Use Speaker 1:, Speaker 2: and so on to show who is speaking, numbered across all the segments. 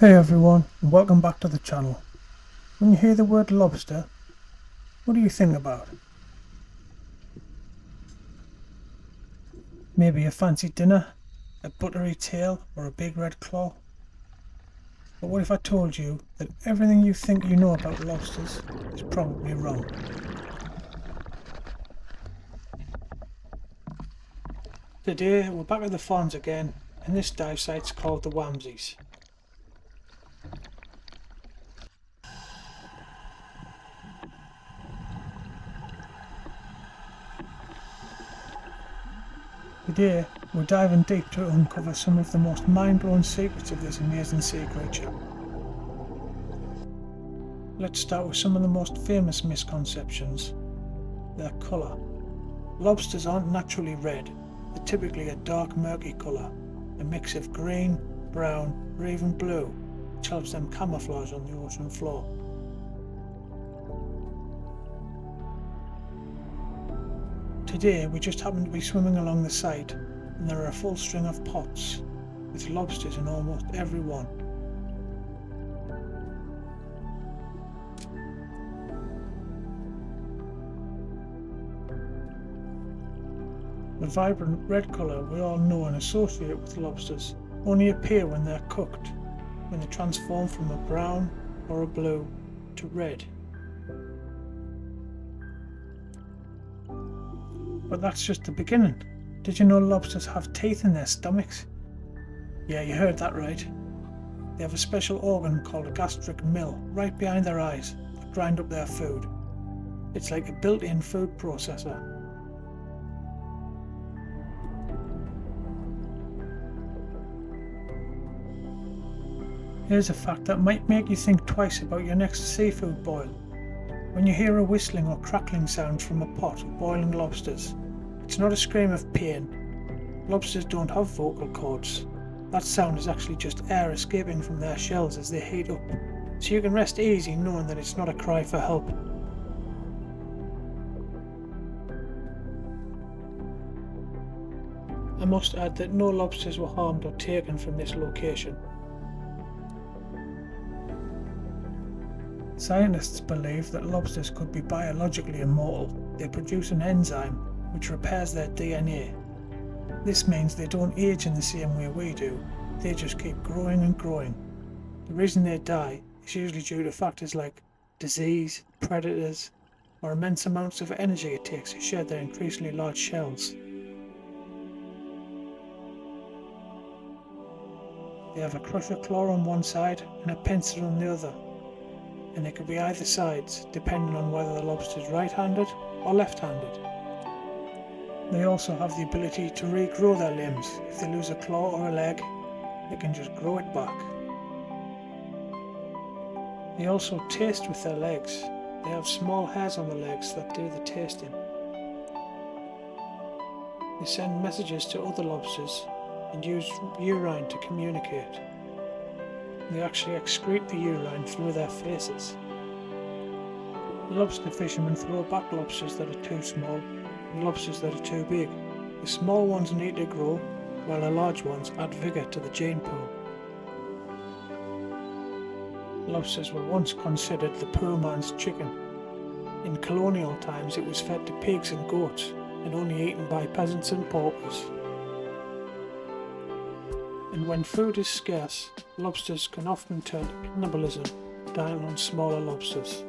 Speaker 1: Hey everyone, and welcome back to the channel. When you hear the word lobster, what do you think about? Maybe a fancy dinner, a buttery tail, or a big red claw? But what if I told you that everything you think you know about lobsters is probably wrong? Today we're back at the farms again, and this dive site's called the Wamsies. Today we're diving deep to uncover some of the most mind-blowing secrets of this amazing sea creature. Let's start with some of the most famous misconceptions: their colour. Lobsters aren't naturally red, they're typically a dark murky colour, a mix of green, brown, or even blue, which helps them camouflage on the ocean floor. Today we just happen to be swimming along the site, and there are a full string of pots, with lobsters in almost every one. The vibrant red colour we all know and associate with lobsters only appear when they're cooked, when they transform from a brown or a blue to red. But that's just the beginning. Did you know lobsters have teeth in their stomachs? Yeah, you heard that right. They have a special organ called a gastric mill right behind their eyes that grind up their food. It's like a built-in food processor. Here's a fact that might make you think twice about your next seafood boil. When you hear a whistling or crackling sound from a pot of boiling lobsters, it's not a scream of pain. Lobsters don't have vocal cords. That sound is actually just air escaping from their shells as they heat up, so you can rest easy knowing that it's not a cry for help. I must add that no lobsters were harmed or taken from this location. Scientists believe that lobsters could be biologically immortal. They produce an enzyme which repairs their DNA. This means they don't age in the same way we do, they just keep growing and growing. The reason they die is usually due to factors like disease, predators, or immense amounts of energy it takes to shed their increasingly large shells. They have a crusher claw on one side and a pincer on the other, and they could be either sides depending on whether the lobster is right-handed or left-handed. They also have the ability to regrow their limbs. If they lose a claw or a leg, they can just grow it back. They also taste with their legs. They have small hairs on the legs that do the tasting. They send messages to other lobsters and use urine to communicate. They actually excrete the urine through their faces. Lobster fishermen throw back lobsters that are too small and lobsters that are too big. The small ones need to grow, while the large ones add vigour to the gene pool. Lobsters were once considered the poor man's chicken. In colonial times it was fed to pigs and goats and only eaten by peasants and paupers. And when food is scarce, lobsters can often turn to cannibalism, dying on smaller lobsters.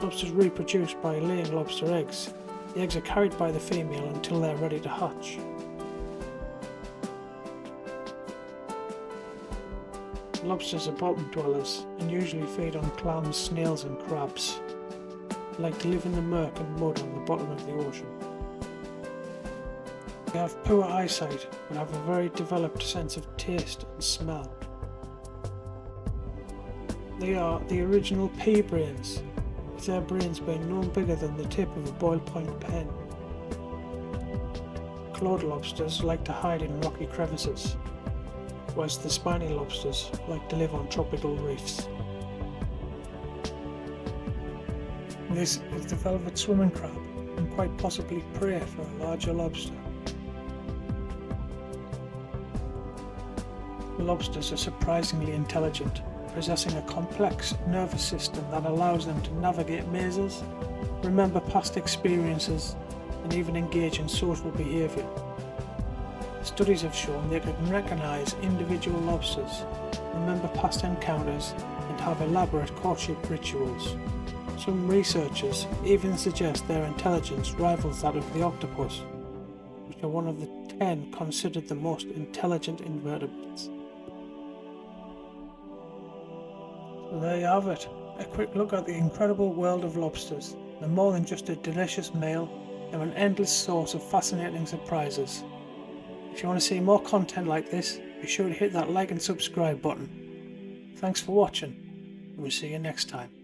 Speaker 1: Lobsters reproduce by laying lobster eggs. The eggs are carried by the female until they're ready to hatch. Lobsters are bottom dwellers and usually feed on clams, snails and crabs. They like to live in the murk and mud on the bottom of the ocean. They have poor eyesight but have a very developed sense of taste and smell. They are the original pea brains, with their brains being no bigger than the tip of a ballpoint pen. Clawed lobsters like to hide in rocky crevices, whilst the spiny lobsters like to live on tropical reefs. This is the velvet swimming crab, and quite possibly prey for a larger lobster. Lobsters are surprisingly intelligent, possessing a complex nervous system that allows them to navigate mazes, remember past experiences, and even engage in social behaviour. Studies have shown they can recognise individual lobsters, remember past encounters, and have elaborate courtship rituals. Some researchers even suggest their intelligence rivals that of the octopus, which are one of the 10 considered the most intelligent invertebrates. So there you have it, a quick look at the incredible world of lobsters. They're more than just a delicious meal, they're an endless source of fascinating surprises. If you want to see more content like this, be sure to hit that like and subscribe button. Thanks for watching, and we'll see you next time.